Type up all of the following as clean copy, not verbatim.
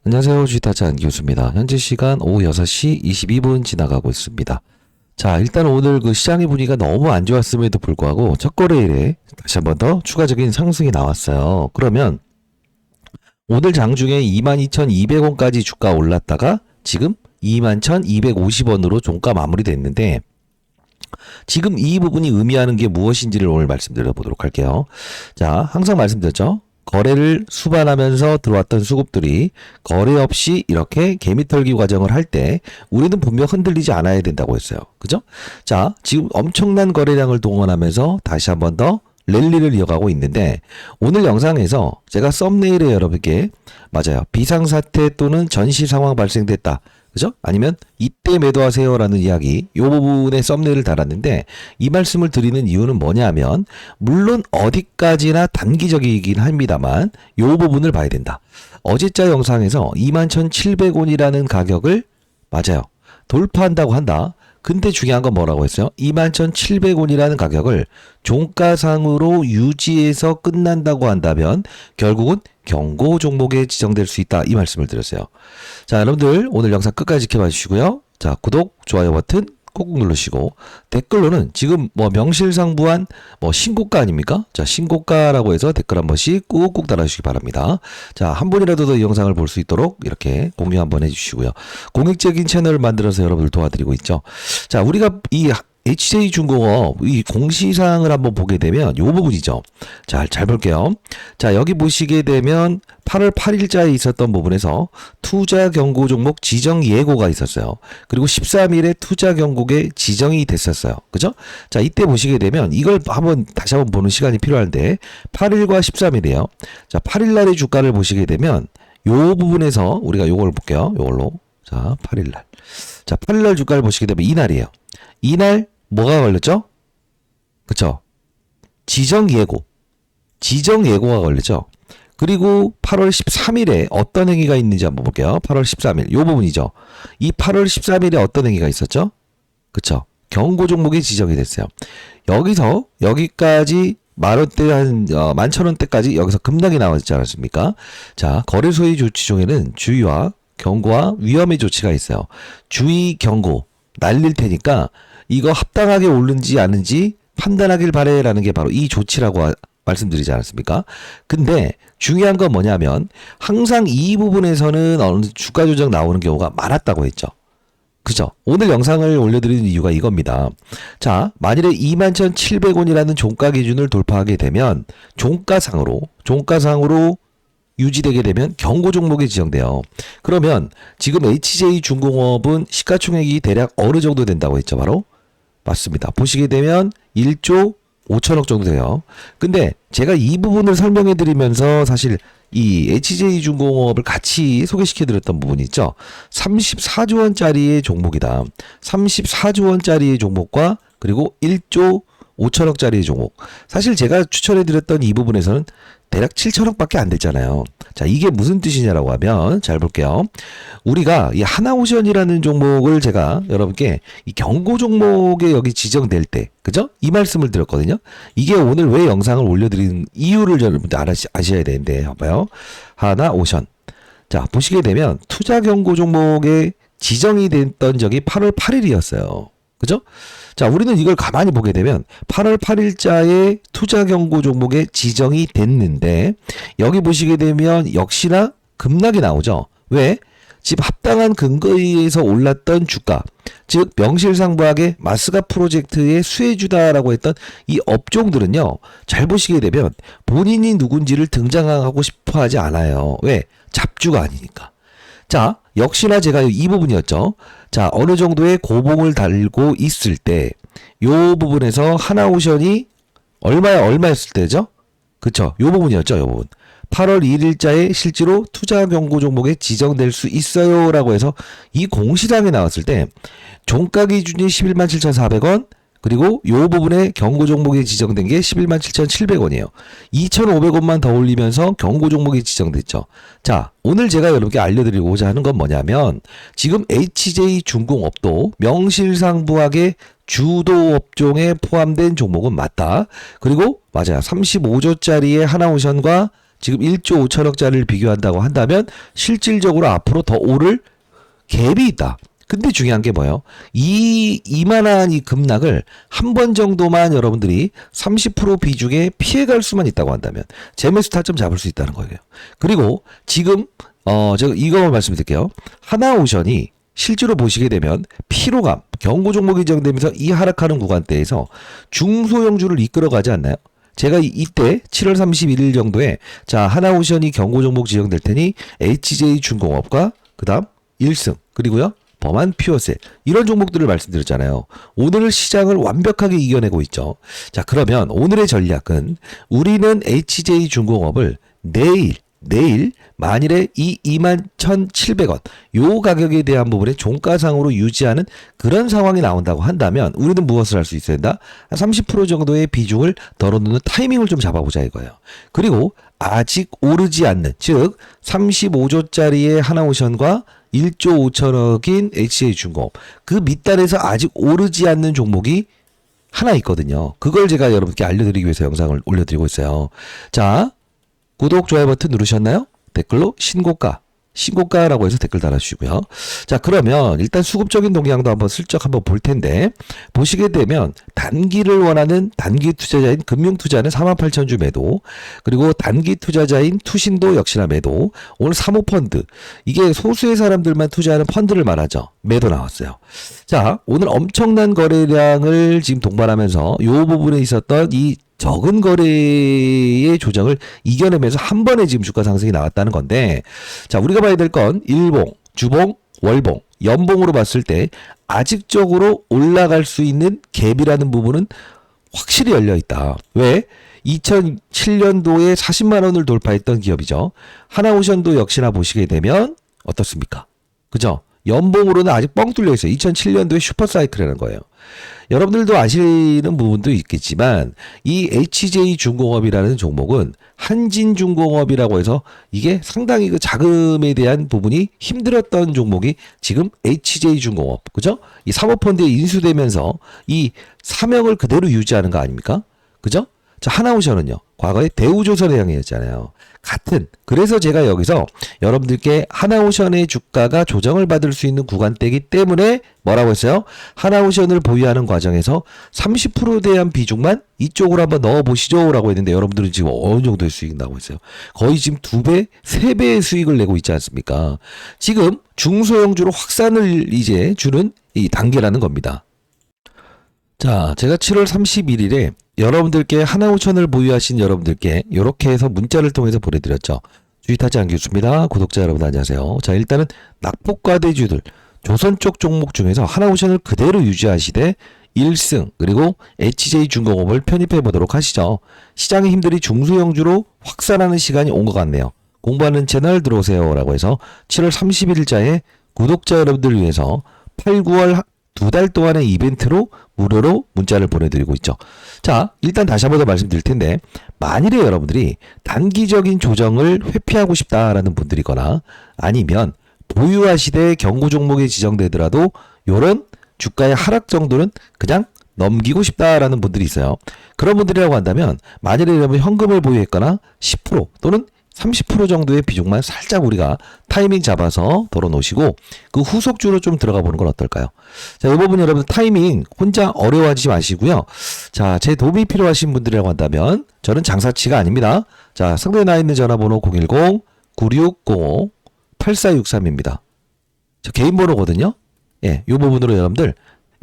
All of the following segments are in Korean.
안녕하세요. 주식타짜 안기우수입니다. 현재 시간 오후 6시 22분 지나가고 있습니다. 자, 일단 오늘 그 시장의 분위기가 너무 안 좋았음에도 불구하고 첫 거래일에 다시 한번 더 추가적인 상승이 나왔어요. 그러면 오늘 장중에 22,200원까지 주가 올랐다가 지금 21,250원으로 종가 마무리됐는데 지금 이 부분이 의미하는 게 무엇인지를 오늘 말씀드려 보도록 할게요. 자, 항상 말씀드렸죠. 거래를 수반하면서 들어왔던 수급들이 거래 없이 이렇게 개미털기 과정을 할 때 우리는 분명 흔들리지 않아야 된다고 했어요. 그죠? 자, 지금 엄청난 거래량을 동원하면서 다시 한번 더 랠리를 이어가고 있는데 오늘 영상에서 제가 썸네일에 여러분께 맞아요. 비상사태 또는 전시 상황 발생됐다. 그죠? 아니면 이때 매도하세요라는 이야기 요 부분에 썸네일을 달았는데 이 말씀을 드리는 이유는 뭐냐면 물론 어디까지나 단기적이긴 합니다만 요 부분을 봐야 된다. 어제자 영상에서 21,700원이라는 가격을 맞아요. 돌파한다고 한다. 근데 중요한 건 뭐라고 했어요? 21,700원이라는 가격을 종가상으로 유지해서 끝난다고 한다면 결국은 경고 종목에 지정될 수 있다. 이 말씀을 드렸어요. 자, 여러분들 오늘 영상 끝까지 지켜봐 주시고요. 자, 구독, 좋아요 버튼 꾹꾹 누르시고 댓글로는 지금 뭐 명실상부한 뭐 신고가 아닙니까? 자, 신고가라고 해서 댓글 한 번씩 꾹꾹 달아주시기 바랍니다. 자, 한 번이라도 더 이 영상을 볼 수 있도록 이렇게 공유 한번 해주시고요. 공익적인 채널을 만들어서 여러분들 도와드리고 있죠. 자, 우리가 이 HJ중공업 이 공시사항을 한번 보게 되면 요 부분이죠. 자, 잘 볼게요. 자, 여기 보시게 되면 8월 8일자에 있었던 부분에서 투자 경고 종목 지정 예고가 있었어요. 그리고 13일에 투자 경고에 지정이 됐었어요. 그죠? 자, 이때 보시게 되면 이걸 한번 다시 한번 보는 시간이 필요한데 8일과 13일이에요. 자, 8일 날의 주가를 보시게 되면 요 부분에서 우리가 요걸 볼게요. 요걸로. 자, 8일 날. 자, 8일 날 주가를 보시게 되면 이날이에요. 이날 뭐가 걸렸죠? 그쵸? 지정 예고가 걸렸죠? 그리고 8월 13일에 어떤 행위가 있는지 한번 볼게요. 8월 13일 요 부분이죠. 이 8월 13일에 어떤 행위가 있었죠? 그쵸? 경고 종목이 지정이 됐어요. 여기서 여기까지 만원대 한 11,000원대까지 여기서 급락이 나왔지 않았습니까? 자, 거래소의 조치 중에는 주의와 경고와 위험의 조치가 있어요. 주의 경고 날릴 테니까 이거 합당하게 오른지 않은지 판단하길 바래라는 게 바로 이 조치라고 말씀드리지 않았습니까? 근데 중요한 건 뭐냐면 항상 이 부분에서는 어느 주가 조정 나오는 경우가 많았다고 했죠. 그죠? 오늘 영상을 올려드리는 이유가 이겁니다. 자, 만일에 21,700원이라는 종가 기준을 돌파하게 되면 종가상으로 유지되게 되면 경고 종목이 지정돼요. 그러면 지금 HJ중공업은 시가총액이 대략 어느 정도 된다고 했죠? 바로 맞습니다. 보시게 되면 1조 5천억 정도 돼요. 근데 제가 이 부분을 설명해 드리면서 사실 이 HJ중공업을 같이 소개시켜 드렸던 부분이 있죠. 34조 원짜리의 종목이다. 34조 원짜리의 종목과 그리고 1조 5천억짜리의 종목. 사실 제가 추천해 드렸던 이 부분에서는 대략 7천억밖에 안 됐잖아요. 자, 이게 무슨 뜻이냐라고 하면 잘 볼게요. 우리가 이 하나오션이라는 종목을 제가 여러분께 이 경고 종목에 여기 지정될 때, 그죠? 이 말씀을 드렸거든요. 이게 오늘 왜 영상을 올려드리는 이유를 여러분들 아셔야 되는데, 봐봐요. 하나오션. 자, 보시게 되면 투자 경고 종목에 지정이 됐던 적이 8월 8일이었어요. 그죠? 자, 우리는 이걸 가만히 보게 되면 8월 8일자에 투자 경고 종목에 지정이 됐는데 여기 보시게 되면 역시나 급락이 나오죠. 왜? 지금 합당한 근거에 의해서 올랐던 주가, 즉 명실상부하게 마스가 프로젝트의 수혜주다라고 했던 이 업종들은요. 잘 보시게 되면 본인이 누군지를 등장하고 싶어 하지 않아요. 왜? 잡주가 아니니까. 자, 역시나 제가 이 부분이었죠. 자, 어느 정도의 고봉을 달고 있을 때, 요 부분에서 하나오션이 얼마였을 때죠? 그쵸? 요 부분이었죠, 요 부분. 8월 1일자에 실제로 투자 경고 종목에 지정될 수 있어요. 라고 해서 이 공시장에 나왔을 때, 종가 기준이 117,400원, 그리고 요 부분에 경고 종목이 지정된 게 117,700원이에요. 2,500원만 더 올리면서 경고 종목이 지정됐죠. 자, 오늘 제가 여러분께 알려드리고자 하는 건 뭐냐면 지금 HJ중공업도 명실상부하게 주도 업종에 포함된 종목은 맞다. 그리고 맞아요. 35조짜리의 하나오션과 지금 1조 5천억짜리를 비교한다고 한다면 실질적으로 앞으로 더 오를 갭이 있다. 근데 중요한 게 뭐예요? 이만한 이 급락을 한 번 정도만 여러분들이 30% 비중에 피해갈 수만 있다고 한다면 재매수 타점 잡을 수 있다는 거예요. 그리고 지금 제가 이거 말씀드릴게요. 하나오션이 실제로 보시게 되면 피로감, 경고 종목이 지정되면서 이 하락하는 구간대에서 중소형주를 이끌어가지 않나요? 제가 이때 7월 31일 정도에 자 하나오션이 경고 종목 지정될 테니 HJ중공업과 그 다음 1승 그리고요 범한 퓨어셀 이런 종목들을 말씀드렸잖아요. 오늘 시장을 완벽하게 이겨내고 있죠. 자 그러면 오늘의 전략은 우리는 HJ중공업을 내일 만일에 이 21,700원 요 가격에 대한 부분에 종가상으로 유지하는 그런 상황이 나온다고 한다면 우리는 무엇을 할 수 있어야 된다? 한 30% 정도의 비중을 덜어놓는 타이밍을 좀 잡아보자 이거예요. 그리고 아직 오르지 않는 즉 35조짜리의 하나오션과 1조 5천억인 HJ중공업 그 밑단에서 아직 오르지 않는 종목이 하나 있거든요. 그걸 제가 여러분께 알려드리기 위해서 영상을 올려드리고 있어요. 자 구독, 좋아요 버튼 누르셨나요? 댓글로 신고가라고 해서 댓글 달아주시고요. 자 그러면 일단 수급적인 동향도 한번 슬쩍 한번 볼 텐데 보시게 되면 단기를 원하는 단기 투자자인 금융투자는 48,000주 매도 그리고 단기 투자자인 투신도 역시나 매도 오늘 사모펀드 이게 소수의 사람들만 투자하는 펀드를 말하죠. 매도 나왔어요. 자 오늘 엄청난 거래량을 지금 동반하면서 이 부분에 있었던 이 적은 거래의 조정을 이겨내면서 한 번에 지금 주가 상승이 나왔다는 건데 자 우리가 봐야 될 건 일봉, 주봉, 월봉, 연봉으로 봤을 때 아직적으로 올라갈 수 있는 갭이라는 부분은 확실히 열려 있다. 왜? 2007년도에 40만 원을 돌파했던 기업이죠. 하나오션도 역시나 보시게 되면 어떻습니까? 그죠? 연봉으로는 아직 뻥 뚫려 있어요. 2007년도에 슈퍼사이클이라는 거예요. 여러분들도 아시는 부분도 있겠지만 이 HJ중공업이라는 종목은 한진중공업이라고 해서 이게 상당히 그 자금에 대한 부분이 힘들었던 종목이 지금 HJ중공업 그죠? 이 사모펀드에 인수되면서 이 사명을 그대로 유지하는 거 아닙니까? 그죠? 자 하나오션은요. 과거에 대우조선해양이었잖아요. 같은 그래서 제가 여기서 여러분들께 하나오션의 주가가 조정을 받을 수 있는 구간대이기 때문에 뭐라고 했어요? 하나오션을 보유하는 과정에서 30%에 대한 비중만 이쪽으로 한번 넣어보시죠 라고 했는데 여러분들은 지금 어느 정도의 수익 나고 있어요? 거의 지금 2배, 3배의 수익을 내고 있지 않습니까? 지금 중소형주로 확산을 이제 주는 이 단계라는 겁니다. 자, 제가 7월 31일에 여러분들께 하나오션을 보유하신 여러분들께 이렇게 해서 문자를 통해서 보내드렸죠. 주식타지 안교수입니다. 구독자 여러분 안녕하세요. 자 일단은 낙폭과대주들 조선 쪽 종목 중에서 하나오션을 그대로 유지하시되 1승 그리고 HJ중공업을 편입해 보도록 하시죠. 시장의 힘들이 중소형주로 확산하는 시간이 온 것 같네요. 공부하는 채널 들어오세요 라고 해서 7월 31일자에 구독자 여러분들을 위해서 8, 9월 2달 동안의 이벤트로 무료로 문자를 보내드리고 있죠. 자, 일단 다시 한번 더 말씀드릴 텐데 만일에 여러분들이 단기적인 조정을 회피하고 싶다라는 분들이거나 아니면 보유하시되 경고 종목이 지정되더라도 요런 주가의 하락 정도는 그냥 넘기고 싶다라는 분들이 있어요. 그런 분들이라고 한다면 만일에 여러분 현금을 보유했거나 10% 또는 30% 정도의 비중만 살짝 우리가 타이밍 잡아서 덜어놓으시고 그 후속주로 좀 들어가 보는 건 어떨까요? 자, 이 부분 여러분 타이밍 혼자 어려워하지 마시고요. 자, 제 도움이 필요하신 분들이라고 한다면 저는 장사치가 아닙니다. 자, 상단에 나와 있는 전화번호 010-9605-8463입니다. 저 개인 번호거든요. 예, 이 부분으로 여러분들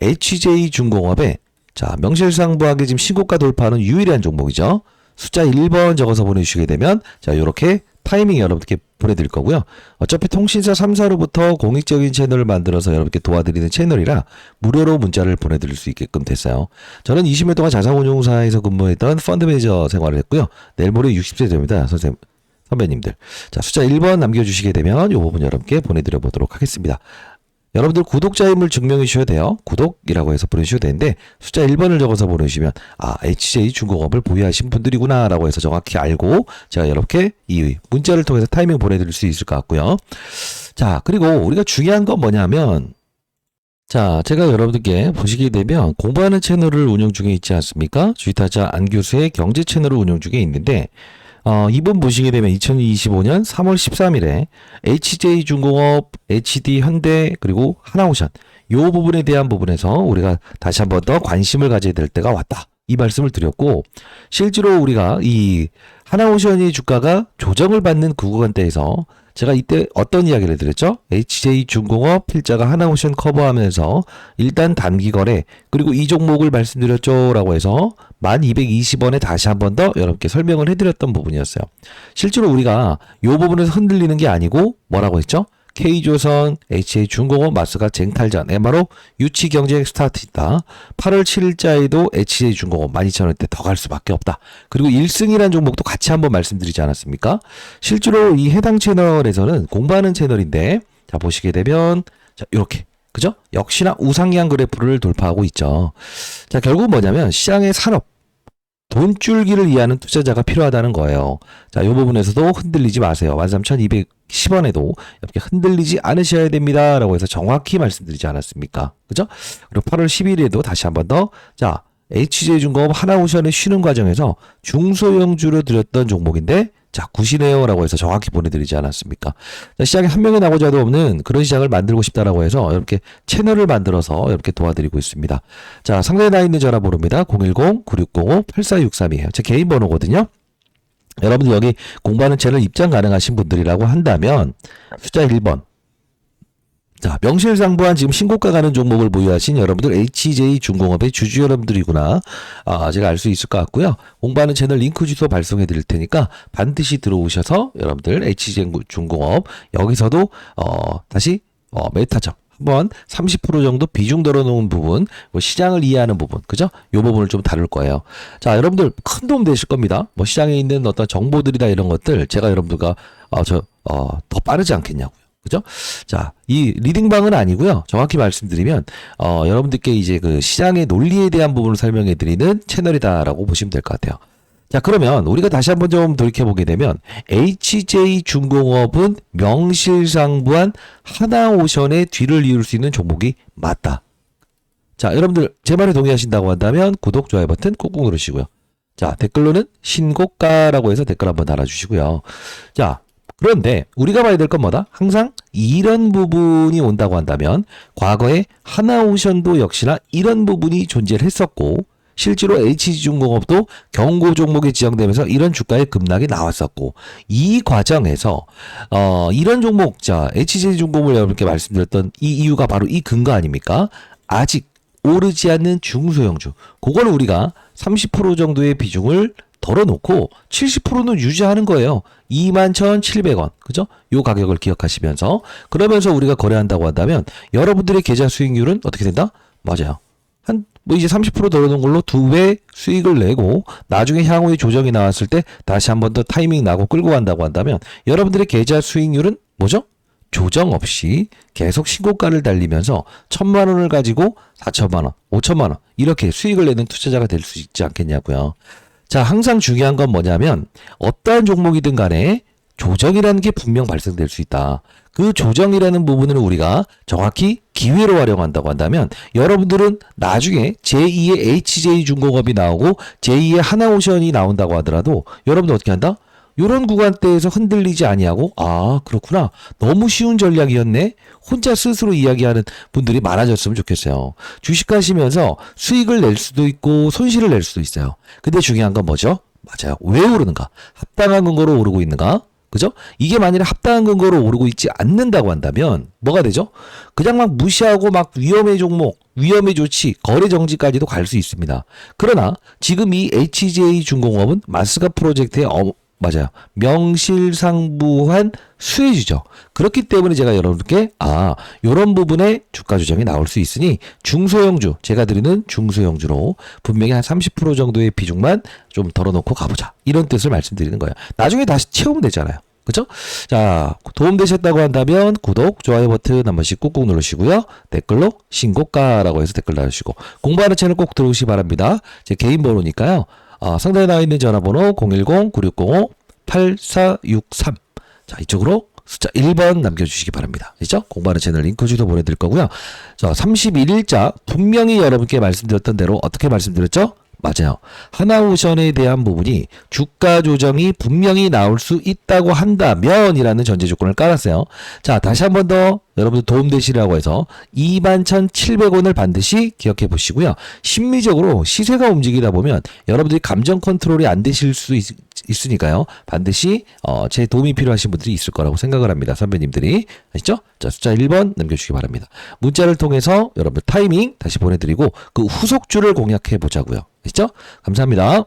HJ중공업에 자, 명실상부하게 지금 신고가 돌파하는 유일한 종목이죠. 숫자 1번 적어서 보내주시게 되면 자 요렇게 타이밍 여러분께 보내드릴 거고요. 어차피 통신사 3사로부터 공익적인 채널을 만들어서 여러분께 도와드리는 채널이라 무료로 문자를 보내드릴 수 있게끔 됐어요. 저는 20년 동안 자산운용사에서 근무했던 펀드 매니저 생활을 했고요. 내일 모레 60세 됩니다. 선배님들. 자 숫자 1번 남겨주시게 되면 이 부분 여러분께 보내드려 보도록 하겠습니다. 여러분들 구독자임을 증명해 주셔야 돼요. 구독이라고 해서 보내주셔야 되는데 숫자 1번을 적어서 보내주시면 아 HJ중공업을 보유하신 분들이구나 라고 해서 정확히 알고 제가 이렇게 이 문자를 통해서 타이밍 보내드릴 수 있을 것 같고요. 자 그리고 우리가 중요한 건 뭐냐면 자 제가 여러분들께 보시게 되면 공부하는 채널을 운영 중에 있지 않습니까? 주식타자 안교수의 경제 채널을 운영 중에 있는데 이분 보시게 되면 2025년 3월 13일에 HJ중공업, HD 현대 그리고 하나오션 요 부분에 대한 부분에서 우리가 다시 한번 더 관심을 가져야 될 때가 왔다. 이 말씀을 드렸고 실제로 우리가 이 하나오션의 주가가 조정을 받는 구간대에서 제가 이때 어떤 이야기를 드렸죠? HJ중공업 필자가 하나오션 커버하면서 일단 단기 거래 그리고 이 종목을 말씀드렸죠 라고 해서 1220원에 다시 한번 더 여러분께 설명을 해드렸던 부분이었어요. 실제로 우리가 이 부분에서 흔들리는 게 아니고 뭐라고 했죠? K조선, HJ중공업, 마스가 쟁탈전, MRO 유치 경쟁 스타트이다. 8월 7일자에도 HJ중공업 12,000원대 더 갈 수밖에 없다. 그리고 1승이라는 종목도 같이 한번 말씀드리지 않았습니까? 실제로 이 해당 채널에서는 공부하는 채널인데 자 보시게 되면 자 이렇게 그죠? 역시나 우상향 그래프를 돌파하고 있죠. 자 결국 뭐냐면 시장의 산업 돈줄기를 이해하는 투자자가 필요하다는 거예요. 자, 이 부분에서도 흔들리지 마세요. 13,210원에도 이렇게 흔들리지 않으셔야 됩니다. 라고 해서 정확히 말씀드리지 않았습니까? 그죠? 그리고 8월 10일에도 다시 한번 더, 자, HJ중공업 하나오션에 쉬는 과정에서 중소형주로 드렸던 종목인데, 자, 굿이네요. 라고 해서 정확히 보내드리지 않았습니까? 자, 시장에 한 명의 나고자도 없는 그런 시장을 만들고 싶다라고 해서 이렇게 채널을 만들어서 이렇게 도와드리고 있습니다. 자, 상단에 나 있는 전화번호입니다. 010-9605-8463이에요. 제 개인 번호거든요. 여러분들 여기 공부하는 채널 입장 가능하신 분들이라고 한다면 숫자 1번. 자, 명실상부한 지금 신고가 가는 종목을 보유하신 여러분들 HJ중공업의 주주 여러분들이구나. 제가 알 수 있을 것 같고요. 공부하는 채널 링크 주소 발송해 드릴 테니까 반드시 들어오셔서 여러분들 HJ중공업 여기서도 다시 메타점 한번 30% 정도 비중 들어놓은 부분, 뭐 시장을 이해하는 부분, 그죠? 요 부분을 좀 다룰 거예요. 자, 여러분들 큰 도움 되실 겁니다. 뭐 시장에 있는 어떤 정보들이다 이런 것들 제가 여러분들과 더 빠르지 않겠냐고요. 그죠? 자, 이 리딩방은 아니고요. 정확히 말씀드리면 여러분들께 이제 그 시장의 논리에 대한 부분을 설명해 드리는 채널이다라고 보시면 될 것 같아요. 자, 그러면 우리가 다시 한번 좀 돌이켜 보게 되면 HJ중공업은 명실상부한 하나오션의 뒤를 이을 수 있는 종목이 맞다. 자, 여러분들 제 말에 동의하신다고 한다면 구독, 좋아요 버튼 꾹꾹 누르시고요. 자, 댓글로는 신고가라고 해서 댓글 한번 달아주시고요. 자, 그런데 우리가 봐야 될 건 뭐다? 항상 이런 부분이 온다고 한다면 과거에 하나오션도 역시나 이런 부분이 존재를 했었고 실제로 HJ중공업도 경고 종목에 지정되면서 이런 주가의 급락이 나왔었고 이 과정에서 이런 종목 자 HJ중공업을 여러분께 말씀드렸던 이 이유가 바로 이 근거 아닙니까? 아직 오르지 않는 중소형주 그걸 우리가 30% 정도의 비중을 덜어놓고 70%는 유지하는 거예요. 21,700원. 그죠? 요 가격을 기억하시면서 그러면서 우리가 거래한다고 한다면 여러분들의 계좌 수익률은 어떻게 된다? 맞아요. 뭐 이제 30% 덜어놓은 걸로 2배 수익을 내고 나중에 향후에 조정이 나왔을 때 다시 한번 더 타이밍 나고 끌고 간다고 한다면 여러분들의 계좌 수익률은 뭐죠? 조정 없이 계속 신고가를 달리면서 1,000만 원을 가지고 4,000만 원, 5,000만 원 이렇게 수익을 내는 투자자가 될 수 있지 않겠냐고요. 자, 항상 중요한 건 뭐냐면 어떠한 종목이든 간에 조정이라는 게 분명 발생될 수 있다. 그 조정이라는 부분을 우리가 정확히 기회로 활용한다고 한다면 여러분들은 나중에 제2의 HJ중공업이 나오고 제2의 하나오션이 나온다고 하더라도 여러분들 어떻게 한다? 요런 구간대에서 흔들리지 아니하고 그렇구나. 너무 쉬운 전략이었네. 혼자 스스로 이야기하는 분들이 많아졌으면 좋겠어요. 주식 하시면서 수익을 낼 수도 있고 손실을 낼 수도 있어요. 근데 중요한 건 뭐죠? 맞아요. 왜 오르는가? 합당한 근거로 오르고 있는가? 그죠? 이게 만일에 합당한 근거로 오르고 있지 않는다고 한다면 뭐가 되죠? 그냥 막 무시하고 막 위험의 종목, 위험의 조치, 거래 정지까지도 갈 수 있습니다. 그러나 지금 이 HJ중공업은 마스가 프로젝트의 맞아요. 명실상부한 수혜주죠. 그렇기 때문에 제가 여러분께 요런 부분에 주가 조정이 나올 수 있으니 중소형주, 제가 드리는 중소형주로 분명히 한 30% 정도의 비중만 좀 덜어놓고 가보자. 이런 뜻을 말씀드리는 거예요. 나중에 다시 채우면 되잖아요. 그렇죠? 자, 도움되셨다고 한다면 구독, 좋아요 버튼 한 번씩 꾹꾹 누르시고요. 댓글로 신고가라고 해서 댓글 달아주시고 공부하는 채널 꼭 들어오시기 바랍니다. 제 개인 번호니까요. 상단에 나와 있는 전화번호 010-9605-8463 자, 이쪽으로 숫자 1번 남겨주시기 바랍니다. 그렇죠? 공부하는 채널 링크 주소 보내드릴 거고요. 자, 31일자 분명히 여러분께 말씀드렸던 대로 어떻게 말씀드렸죠? 맞아요. 하나오션에 대한 부분이 주가 조정이 분명히 나올 수 있다고 한다면이라는 전제 조건을 깔았어요. 자, 다시 한 번 더 여러분들 도움되시라고 해서 21,700원을 반드시 기억해 보시고요. 심리적으로 시세가 움직이다 보면 여러분들이 감정 컨트롤이 안 되실 수 있으니까요. 반드시 제 도움이 필요하신 분들이 있을 거라고 생각을 합니다. 선배님들이. 아시죠? 자, 숫자 1번 남겨주시기 바랍니다. 문자를 통해서 여러분들 타이밍 다시 보내드리고 그 후속주를 공략해 보자고요. 아시죠? 감사합니다.